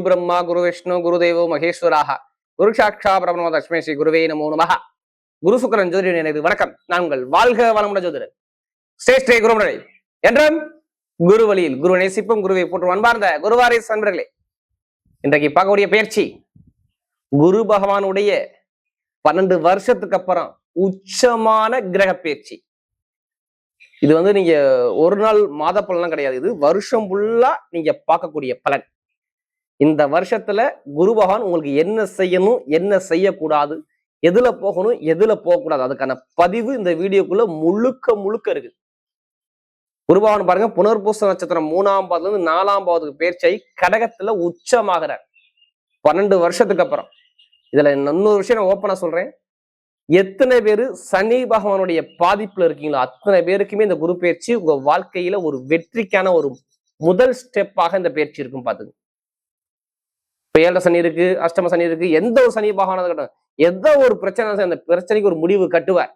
பிரம்மா குரு விஷ்ணு குரு தேவோ மகேஸ்வராக குரு சாட்சா பிரபணம தஸ்மை ஸ்ரீ குருவே நமோ நமஹ. குரு சுக்கரன் ஜோதிட எனக்கு வணக்கம். நான் உங்கள் வாழ்க வளமுட ஜோதிடர் ஸ்ரே குருமுறை என்றும் குரு வழியில் குரு நேசிப்பும் குருவை போற்றும் அன்பார்ந்த குருவாரி நண்பர்களே, இன்றைக்கு பார்க்கக்கூடிய பயிற்சி குரு பகவானுடைய 12 வருஷத்துக்கு அப்புறம் உச்சமான கிரக பயிற்சி. இது நீங்க ஒரு நாள் மாத பலன்லாம் கிடையாது, இது வருஷம் ஃபுல்லா நீங்க பார்க்கக்கூடிய பலன். இந்த வருஷத்துல குரு பகவான் உங்களுக்கு என்ன செய்யணும், என்ன செய்யக்கூடாது, எதுல போகணும், எதுல போகக்கூடாது, அதுக்கான பதிவு இந்த வீடியோக்குள்ள முழுக்க இருக்கு. குரு பகவான் பாருங்க, புனர்பூச நட்சத்திரம் 3ஆம் பாவத்துல இருந்து 4ஆம் பாவத்துக்கு பயிற்சியாகி கடகத்துல உச்சமாகிறார் 12 வருஷத்துக்கு அப்புறம். இதுல இன்னொரு விஷயம் நான் ஓப்பனா சொல்றேன், எத்தனை பேரு சனி பகவானுடைய பாதிப்புல இருக்கீங்களோ அத்தனை பேருக்குமே இந்த குரு பயிற்சி உங்க வாழ்க்கையில ஒரு வெற்றிக்கான ஒரு முதல் ஸ்டெப்பாக இந்த பயிற்சி இருக்கும். பாத்துங்க, இப்ப 7 சனி இருக்கு, அஷ்டம சனி இருக்கு, எந்த ஒரு சனி பகவானது கட்டும், எந்த ஒரு பிரச்சனை அந்த பிரச்சனைக்கு ஒரு முடிவு கட்டுவார்.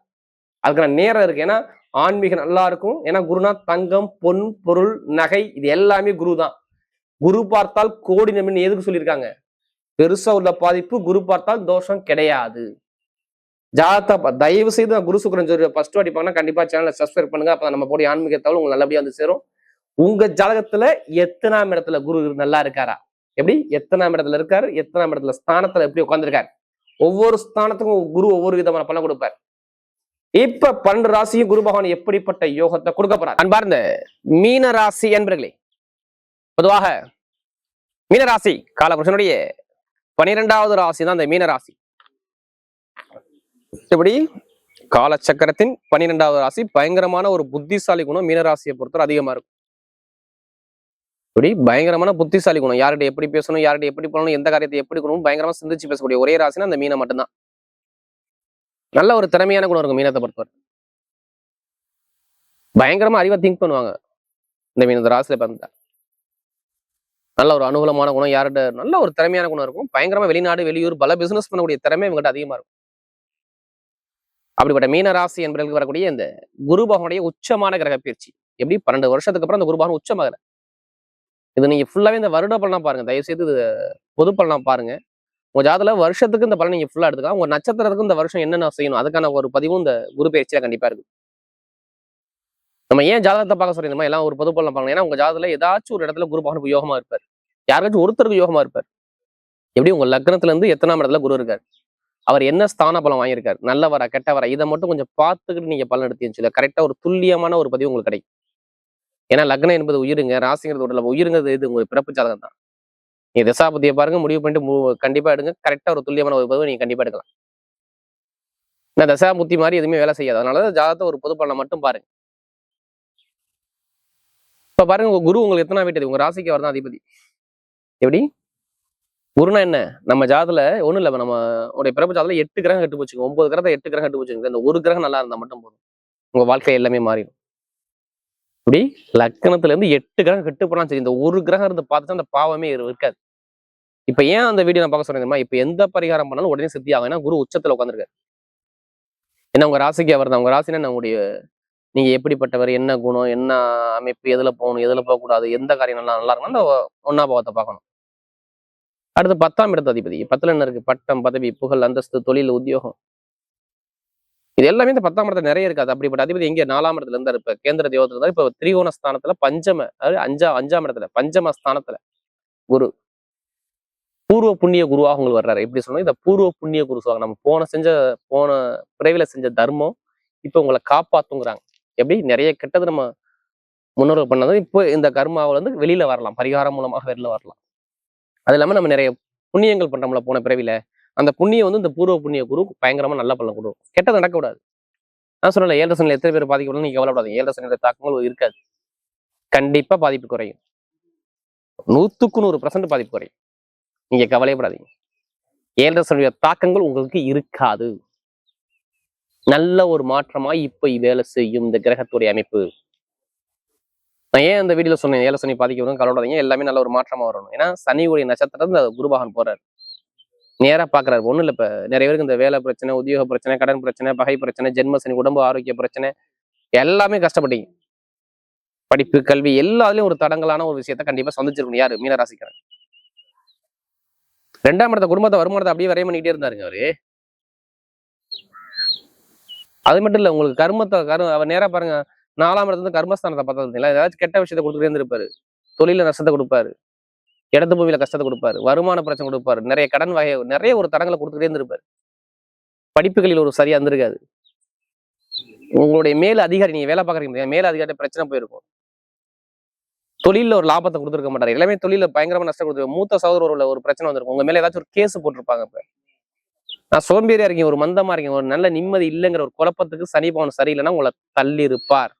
அதுக்கான நேரம் இருக்கு. ஏன்னா ஆன்மீகம் நல்லா இருக்கும். ஏன்னா குருனா தங்கம், பொன், பொருள், நகை, இது எல்லாமே குரு தான். குரு பார்த்தால் கோடி நன்மை எதுக்கு சொல்லியிருக்காங்க? பெருசா உள்ள பாதிப்பு, குரு பார்த்தால் தோஷம் கிடையாது. ஜாதகத்தை தயவு செய்து குரு சுக்கிரன் ஜோதிட ஃபர்ஸ்ட் அடிப்பாங்கன்னா கண்டிப்பா சேனலை சப்ஸ்கிரைப் பண்ணுங்க. அப்ப நம்ம போய் ஆன்மீகத்தால் உங்களுக்கு நல்லபடியா சேரும். உங்க ஜாதகத்துல எத்தனாம் இடத்துல குரு நல்லா இருக்காரா, எப்படி எத்தனாம் இடத்துல இருக்காரு, எத்தனாம் இடத்துல ஸ்தானத்துல எப்படி உட்கார்ந்துருக்காரு, ஒவ்வொரு ஸ்தானத்துக்கும் குரு ஒவ்வொரு விதமான பலன் கொடுப்பார். இப்ப 12 ராசியும் குரு பகவான் எப்படிப்பட்ட யோகத்தை கொடுக்க போறார்? அன்பார்ந்த மீன ராசி என்பர்களே, பொதுவாக மீனராசி காலபுருஷனுடைய 12வது ராசி தான் இந்த மீனராசி. இப்படி காலச்சக்கரத்தின் 12வது ராசி. பயங்கரமான ஒரு புத்திசாலி குணம் மீனராசியை பொறுத்தவரை அதிகமா இருக்கும். இப்படி பயங்கரமான புத்திசாலி குணம், யார்கிட்ட எப்படி பேசணும், யார்கிட்ட எப்படி பண்ணணும், எந்த காரியத்தை எப்படி பண்ணணும், பயங்கரமா சிந்திச்சு பேசக்கூடிய ஒரே ராசினா அந்த மீனை மட்டும்தான். நல்ல ஒரு திறமையான குணம் இருக்கும் மீனத்தை பொறுத்தவரை. பயங்கரமா அறிவா திங்க் பண்ணுவாங்க இந்த மீன ராசியில பிறந்தா. நல்ல ஒரு அனுகூலமான குணம், யார்கிட்ட நல்ல ஒரு திறமையான குணம் இருக்கும். பயங்கரமா வெளிநாடு வெளியூர் பல பிசினஸ் பண்ணக்கூடிய திறமை இவங்ககிட்ட அதிகமா இருக்கும். அப்படிப்பட்ட மீன ராசி என்பவர்களுக்கு வரக்கூடிய இந்த குரு பகவானுடைய உச்சமான கிரக பயிற்சி எப்படி 12 வருஷத்துக்கு அப்புறம் இந்த குரு பகவான் உச்சமாகிற. இது நீங்க ஃபுல்லாவே இந்த வருட பலனா பாருங்க, தயவு செய்து இது பொது பலனா பாருங்க. உங்க ஜாதகத்துல வருஷத்துக்கு இந்த பலன் நீங்க ஃபுல்லா எடுத்துக்கலாம். உங்க நட்சத்திரத்துக்கு இந்த வருஷம் என்னென்ன செய்யணும் அதுக்கான ஒரு பதிவும் இந்த குரு பயிற்சியில கண்டிப்பா இருக்கு. நம்ம ஏன் ஜாதகத்தை பார்க்க சொல்றோம், எல்லாம் ஒரு பொது பலன் பாருங்க. ஏன்னா உங்க ஜாதகத்துல ஏதாச்சும் ஒரு இடத்துல குரு பகவான் யோகமா இருப்பார், யாருக்காச்சும் ஒருத்தருக்கு யோகமா இருப்பார். எப்படி உங்க லக்னத்துல இருந்து எத்தனாம் இடத்துல குரு இருக்காரு, அவர் என்ன ஸ்தான பலம் வாங்கியிருக்காரு, நல்லவரா கெட்டவரா, இதை மட்டும் கொஞ்சம் பார்த்துக்கிட்டு நீங்க பலன் எடுத்து கரெக்டா ஒரு துல்லியமான ஒரு பதிவு உங்களுக்கு கிடைக்கும். ஏன்னா லக்னம் என்பது உயிருங்க, ராசிங்கிறது உடல உயிருங்கிறது இது உங்க பிறப்பு ஜாதகம் தான். நீங்க திசாபதியை பாருங்க, முடிவு பண்ணிட்டு கண்டிப்பா எடுங்க. கரெக்டா ஒரு துல்லியமான ஒரு பதிவு நீங்க கண்டிப்பா எடுக்கலாம். ஏன்னா தசா புத்தி மாதிரி எதுவுமே வேலை செய்யாது. அதனாலதான் ஜாதகத்தை ஒரு பொது பலனை மட்டும் பாருங்க. இப்ப பாருங்க, உங்க குரு உங்களுக்கு எத்தனை வீட்டு, உங்க ராசிக்கு அவர் தான் அதிபதி. எப்படி குருனா என்ன, நம்ம ஜாதத்துல ஒண்ணும் இல்ல, நம்ம உடைய பிறப்பு ஜாதத்துல 8 கிரகம் கட்டு போச்சுங்க, 9 கிரகத்தை 8 கிரகம் கட்டு போச்சுங்க. இந்த ஒரு கிரகம் நல்லா இருந்தா மட்டும் போதும், உங்க வாழ்க்கை எல்லாமே மாறிடும். இப்படி லக்னத்துல இருந்து 8 கிரகம் கெட்டு போனாலும் சரி, இந்த ஒரு கிரகம் இருந்து பார்த்துட்டு அந்த பாவமே இருக்காது. இப்ப ஏன் அந்த வீடியோ நான் பார்க்க சொல்றேன், இப்ப எந்த பரிகாரம் பண்ணாலும் உடனே சித்தி ஆகும். ஏன்னா குரு உச்சத்துல உட்காந்துருக்காரு. ஏன்னா உங்க ராசிக்கு அவர் தான். உங்க ராசினா நம்முடைய நீங்க எப்படிப்பட்டவர், என்ன குணம், என்ன அமைப்பு, எதுல போகணும், எதுல போகக்கூடாது, எந்த காரியம் நல்லா இருக்குன்னா அந்த 1ஆம் பாவத்தை பார்க்கணும். அடுத்து 10ஆம் இடத்து அதிபதி. 10ல என்ன இருக்கு, பட்டம், பதவி, புகழ், அந்தஸ்து, தொழில், உத்தியோகம், இது எல்லாமே இந்த 10ஆம் இடத்துல நிறைய இருக்காது. அப்படிப்பட்ட அதிபதி எங்க 4ஆம் இடத்துல இருந்தாரு, இப்ப கேந்திர தேவத்துல இருந்தாரு. இப்ப திரிகோண ஸ்தானத்துல பஞ்சம, அதாவது 5ஆம் இடத்துல பஞ்சம ஸ்தானத்துல குரு பூர்வ புண்ணிய குருவாக உங்களுக்கு வர்றாரு. எப்படி சொன்னா, இந்த பூர்வ புண்ணிய குரு சொல்லுவாங்க. நம்ம போன பிறவில செஞ்ச தர்மம் இப்ப உங்களை காப்பாத்துங்கிறாங்க. எப்படி நிறைய கெட்டது நம்ம முன்னோர்கள் பண்ணது இப்போ இந்த கர்மாவில வெளியில வரலாம், பரிகாரம் மூலமாக வெளியில வரலாம். அது இல்லாம நம்ம நிறைய புண்ணியங்கள் பண்றோம்ல போன பிறவில, அந்த புண்ணியம் இந்த பூர்வ புண்ணிய குரு பயங்கரமா நல்ல பலன் கொடுக்கும். கெட்டது நடக்க கூடாது. நான் சொல்லல 7 சனியில எத்தனை பேர் பாதிக்கப்படும் நீங்க கவலைப்படாது. 7 சனியோட தாக்கங்கள் இருக்காது, கண்டிப்பா பாதிப்பு குறையும். 100க்கு 100% பாதிப்பு குறையும், நீங்க கவலைப்படாதீங்க. 7 சனியோட தாக்கங்கள் உங்களுக்கு இருக்காது. நல்ல ஒரு மாற்றமா இப்ப வேலை செய்யும் இந்த கிரகத்துடைய அமைப்பு. நான் ஏன் அந்த வீடியோல சொன்னேன் 7 சனி பாதிக்கப்படும், கவலைப்படாதீங்க, எல்லாமே நல்ல ஒரு மாற்றமா வரணும். ஏன்னா சனியுடைய நட்சத்திரம் இந்த குருபகவான் போறாரு, நேரா பாக்குறாரு. ஒண்ணும் இல்ல, இப்ப நிறைய பேருக்கு இந்த வேலை பிரச்சனை, உத்தியோக பிரச்சனை, கடன் பிரச்சனை, பகை பிரச்சனை, ஜென்ம சனி, உடம்பு ஆரோக்கிய பிரச்சனை, எல்லாமே கஷ்டப்பட்டீங்க. படிப்பு, கல்வி எல்லாத்துலயும் ஒரு தடங்கலான ஒரு விஷயத்த கண்டிப்பா சந்திச்சிருக்கணும். யாரு மீனராசிக்காரன். 2ஆம் இடத்த குடும்பத்தை வருமானத்தை அப்படியே வரைய பண்ணிக்கிட்டே இருந்தாருங்க அவரு. அது மட்டும் இல்ல, உங்களுக்கு அவர் நேரா பாருங்க, 4ஆம் இடத்துல கர்மஸ்தானத்தை பார்த்தீங்களா, ஏதாச்சும் கெட்ட விஷயத்தை கொடுத்துட்டே இருந்திருப்பாரு. தொழில நஷ்டத்தை கொடுப்பாரு, இடத்து பூமியில கஷ்டத்தை கொடுப்பாரு, வருமான பிரச்சனை கொடுப்பாரு, நிறைய கடன் வகை, நிறைய ஒரு தடங்களை கொடுத்துட்டே இருந்திருப்பாரு. படிப்புகளில் ஒரு சரியா இருந்திருக்காது. உங்களுடைய மேல் அதிகாரி, நீங்க வேலை பாக்குறீங்க, மேல அதிகாரி பிரச்சனை போயிருக்கும். தொழில ஒரு லாபத்தை கொடுத்துருக்க மாட்டாரு, எல்லாமே தொழில பயங்கரமா நஷ்டம் கொடுத்துருக்க. மூத்த சகோதரர் ஒரு பிரச்சனை வந்திருக்கும், உங்க மேல ஏதாச்சும் ஒரு கேஸ் போட்டிருப்பாங்க. இப்ப நான் சோம்பேறியா இருக்கீங்க, ஒரு மந்தமா இருக்கீங்க, ஒரு நல்ல நிம்மதி இல்லைங்கிற ஒரு குழப்பத்துக்கு சனி பவன் சரியில்லைன்னா உங்களை தள்ளி இருப்பார்.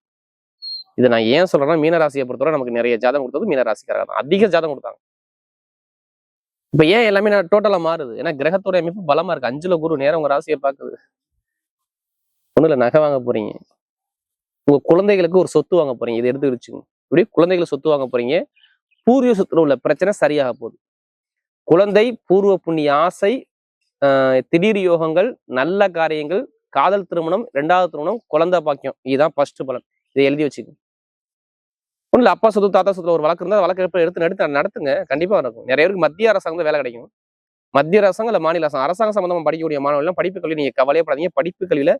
இதை நான் ஏன் சொல்றேன்னா, மீனராசியை பொறுத்தவரை நமக்கு நிறைய ஜாதகம் கொடுத்தது மீனராசிக்காரங்க தான், அதிக ஜாதகம் கொடுத்தாங்க. இப்ப ஏன் எல்லாமே டோட்டலா மாறுது? ஏன்னா கிரகத்துடைய அமைப்பு பலமா இருக்கு. 5ல குரு நேரம் உங்க ராசியை பாக்குது. ஒண்ணுல நகை வாங்க போறீங்க, உங்க குழந்தைகளுக்கு ஒரு சொத்து வாங்க போறீங்க, இதை எடுத்து வச்சுங்க. இப்படி குழந்தைகளுக்கு சொத்து வாங்க போறீங்க, பூர்வீக சொத்துல உள்ள பிரச்சனை சரியாக போகுது. குழந்தை, பூர்வ புண்ணிய ஆசை, திடீர் யோகங்கள், நல்ல காரியங்கள், காதல் திருமணம், 2வது திருமணம், குழந்தை பாக்கியம், இதுதான் ஃபர்ஸ்ட் பலன். இதை எழுதி வச்சுக்கோங்க. ஒன்றும் அப்பா சொத்து தாத்தா சொத்துல ஒரு வழக்கு இருந்தால் வழக்கு எடுத்து நடத்துங்க, கண்டிப்பா நடக்கும். நிறைய பேருக்கு மத்திய அரசாங்கம் வேலை கிடைக்கும். மத்திய அரசாங்கம் இல்ல மாநில அரசாங்கம், அரசாங்க சம்பந்தமா படிக்கக்கூடிய மாணவர்கள் படிப்பு கல்வி நீங்க கவலையப்படாதீங்க. படிப்பு கல்வியில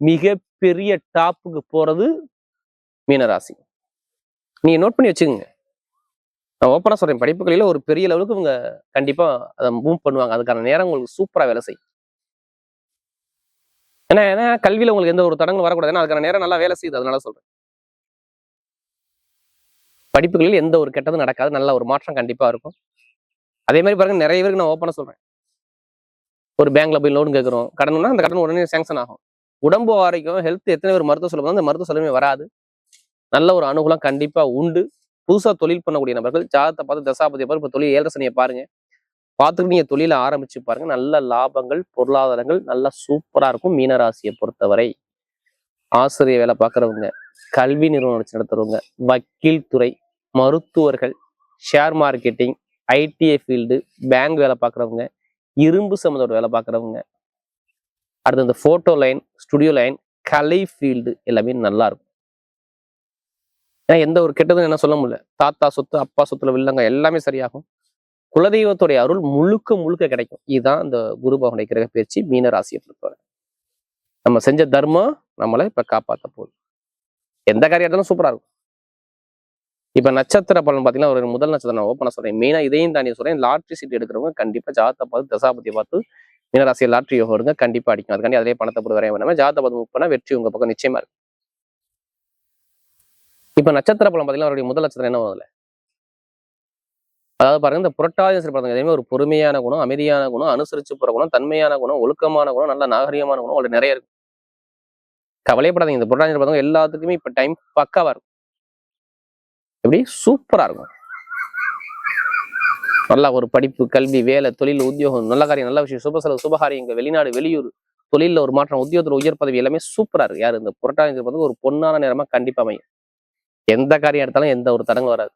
மிகப்பெரிய டாப்புக்கு போறது மீனராசி. நீங்க நோட் பண்ணி வச்சுக்கோங்க. நான் ஓப்பனா சொல்றேன், படிப்பு கல்வியில ஒரு பெரிய லெவலுக்கு இவங்க கண்டிப்பா அதை மூவ் பண்ணுவாங்க. அதுக்கான நேரம் உங்களுக்கு சூப்பரா வேலை செய்யும். ஏன்னா கல்வியில உங்களுக்கு எந்த ஒரு தடங்களும் வரக்கூடாது, அதுக்கான நேரம் நல்லா வேலை செய்யுது, அதனால சொல்றேன். படிப்புகளில் எந்த ஒரு கெட்டதும் நடக்காது, நல்ல ஒரு மாற்றம் கண்டிப்பா இருக்கும். அதே மாதிரி பாருங்க, நிறைய பேருக்கு நான் ஓப்பனா சொல்றேன், ஒரு பேங்க்ல போய் லோன் கேட்கிறோம், கடன்னா அந்த கடன் உடனே சேங்ஷன் ஆகும். உடம்பு ஆரோக்கியம், ஹெல்த், எத்தனை பேர் மருத்துவ செலவு, அந்த மருத்துவ செலவுமே வராது. நல்ல ஒரு அனுகூலம் கண்டிப்பா உண்டு. புதுசா தொழில் பண்ணக்கூடிய நபர்கள் ஜாதகத்தை பார்த்து தசாபதியை பார்த்து, இப்போ தொழில் 7 சனியை பாருங்க, பார்த்துட்டு நீங்க தொழில ஆரம்பிச்சு பாருங்க, நல்ல லாபங்கள், பொருளாதாரங்கள் நல்லா சூப்பரா இருக்கும். மீனராசியை பொறுத்தவரை ஆசிரியர் வேலை பார்க்குறவங்க, கல்வி நிறுவனம் வச்சு நடத்துறவங்க, வக்கீல் துறை, மருத்துவர்கள், share marketing, ITI field, bank வேலை பார்க்குறவங்க, இரும்பு சம்மந்தோட வேலை பார்க்குறவங்க, அடுத்து இந்த போட்டோ லைன், ஸ்டுடியோ லைன், கலை ஃபீல்டு எல்லாமே நல்லா இருக்கும். ஏன்னா எந்த ஒரு கெட்டதும் என்ன சொல்ல முடியல. தாத்தா சொத்து, அப்பா சொத்துல வில்லங்க எல்லாமே சரியாகும். குலதெய்வத்துடைய அருள் முழுக்க முழுக்க கிடைக்கும். இதுதான் இந்த குரு பகவானுடைய கிரக பயிற்சி மீனராசியை பொறுத்தவரை. நம்ம செஞ்ச தர்மம் நம்மளை இப்ப காப்பாற்ற போகுது. எந்த காரியம் எடுத்தாலும் சூப்பரா இருக்கும். இப்ப நட்சத்திர பலன் பாத்தீங்கன்னா, ஒரு முதல் நட்சத்திரம் நான் ஓப்பனா சொல்றேன், மெயினா இதையும் தாண்டி சொல்றேன், லாட்ரி சீட் எடுக்கிறவங்க கண்டிப்பா ஜாதகத்தை பார்த்து தசாபதியை பார்த்து மீனராசியை லாட்ரி யோகம் எடுங்க, கண்டிப்பா அடிக்கும். அதுக்காண்டி அதிலே பணத்தை போட்டு வரைய வேண்டாம். ஜாதகத்தை பார்த்து மூவ் பண்ணா வெற்றி உங்க பக்கம் நிச்சயமா இருக்கு. இப்ப நட்சத்திர பலன் பாத்தீங்கன்னா, அவருடைய முதல் நட்சத்திரம் என்ன வருதுல, அதாவது பாருங்க, இந்த புரட்டாதி நட்சத்திரம் எதுவுமே ஒரு பொறுமையான குணம், அமைதியான குணம், அனுசரிச்சு போற குணம், தன்மையான குணம், ஒழுக்கமான குணம், நல்ல நாகரிகமான குணம் உங்களுக்கு நிறைய இருக்கு. கவலையப்படாதீங்க, இந்த புரட்டாதி நட்சத்திரம் எல்லாத்துக்குமே இப்ப டைம் பக்காவா இருக்கும். எப்படி சூப்பரா இருக்கும். நல்லா ஒரு படிப்பு, கல்வி, வேலை, தொழில், உத்தியோகம், நல்ல காரியம், நல்ல விஷயம், சுப செலவு, சுபகாரியங்கள், வெளிநாடு, வெளியூர், தொழில ஒரு மாற்றம், உத்தியோகத்துல உயர் பதவி, எல்லாமே சூப்பரா இருக்கு. யாரு இந்த புரட்டாதி நட்சத்திரம் ஒரு பொன்னான நேரமா கண்டிப்பா அமையும். எந்த காரியம் எடுத்தாலும் எந்த ஒரு தடங்கு வராது.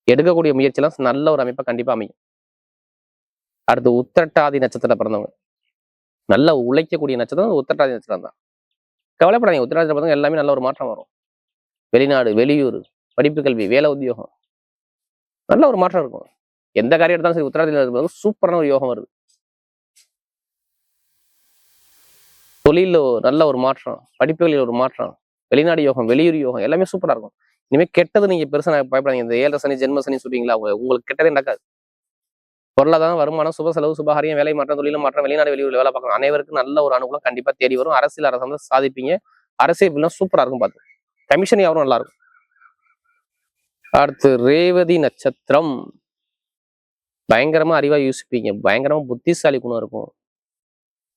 எடுக்கக்கூடிய முயற்சியெல்லாம் நல்ல ஒரு அமைப்பா கண்டிப்பா அமையும். அடுத்து உத்திரட்டாதி நட்சத்திரத்தை பிறந்தவங்க, நல்ல உழைக்கக்கூடிய நட்சத்திரம் உத்திரட்டாதி நட்சத்திரம் தான். கவலைப்படாதீங்க, உத்திரட்டாதி பிறந்தவங்க எல்லாமே நல்ல ஒரு மாற்றம் வரும். வெளிநாடு, வெளியூர், படிப்பு, கல்வி, வேலை, உத்தியோகம், நல்ல ஒரு மாற்றம் இருக்கும். எந்த காரியம் எடுத்தாலும் சரி, உத்திரட்டாதி சூப்பரான ஒரு யோகம் வருது. தொழில நல்ல ஒரு மாற்றம், படிப்புகளில் ஒரு மாற்றம், வெளிநாடு யோகம், வெளியூர் யோகம், எல்லாமே சூப்பரா இருக்கும். இனிமே கெட்டது நீங்க பெருசா பயப்படாதீங்க. இந்த 7 சனி, ஜென்ம சனி சொல்றீங்களா, உங்களுக்கு கெட்டதே நடக்காது. பொருளாதாரம், வருமானம், சுப செலவு, சுபகாரியம், வேலை மாற்றம், தொழில மாற்றம், வெளிநாடு, வெளியூர் வேலை பார்க்கணும், அனைவருக்கும் நல்ல ஒரு அனுகூலம் கண்டிப்பா தேடி வரும். அரசியல் அரசாங்கம் சாதிப்பீங்க. அரசியல் சூப்பரா இருக்கும். பார்த்து கமிஷன் யாரும் நல்லா இருக்கும். அடுத்து ரேவதி நட்சத்திரம், பயங்கரமா அறிவா யோசிப்பீங்க, பயங்கரமா புத்திசாலி குணம் இருக்கும்.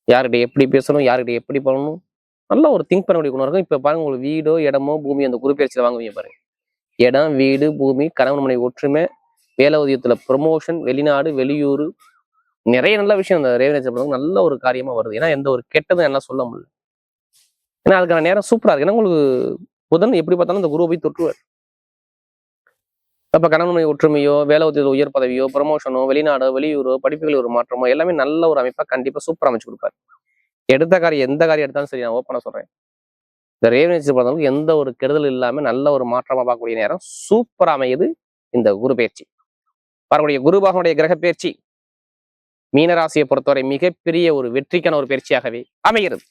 யார்கிட்ட எப்படி பேசணும், யார்கிட்ட எப்படி பண்ணணும், நல்ல ஒரு திங்க் பண்ணக்கூடிய குணம் இருக்கும். இப்ப பாருங்க, உங்களுக்கு வீடோ, இடமோ, பூமி அந்த குரு பயிற்சியில வாங்குவீங்க பாருங்க. இடம், வீடு, பூமி, கணவன் மனைவி ஒற்றுமை, வேலை உதயத்துல ப்ரொமோஷன், வெளிநாடு, வெளியூர், நிறைய நல்ல விஷயம் அந்த ரேவதி நட்சத்திரம் நல்ல ஒரு காரியமா வருது. ஏன்னா எந்த ஒரு கெட்டதும் என்ன சொல்ல முடியல. ஏன்னா அதுக்கான நேரம் சூப்பரா இருக்கு. ஏன்னா உங்களுக்கு புதன் எப்படி பார்த்தாலும் இந்த குருவை போய் தொற்றுவார். அப்ப கணவன் மனைவி ஒற்றுமையோ, வேலை உதயத்தில் உயர் பதவியோ, ப்ரமோஷனோ, வெளிநாடோ, வெளியூரோ, படிப்புகளில் ஒரு மாற்றமோ, எல்லாமே நல்ல ஒரு அமைப்பா கண்டிப்பா சூப்பரா அமைச்சு கொடுப்பாரு. எடுத்த காரியம், எந்த காரியம் எடுத்தாலும் சரி, நான் ஓப்பனா சொல்றேன், இந்த ரேவதி நட்சத்திரம் எந்த ஒரு கெடுதல் இல்லாம நல்ல ஒரு மாற்றமா பார்க்கக்கூடிய நேரம் சூப்பரா அமையுது இந்த குரு பயிற்சி. வரக்கூடிய குரு பகவானுடைய கிரக பயிற்சி மீனராசியை பொறுத்தவரை மிகப்பெரிய ஒரு வெற்றிக்கான ஒரு பயிற்சியாகவே அமைகிறது.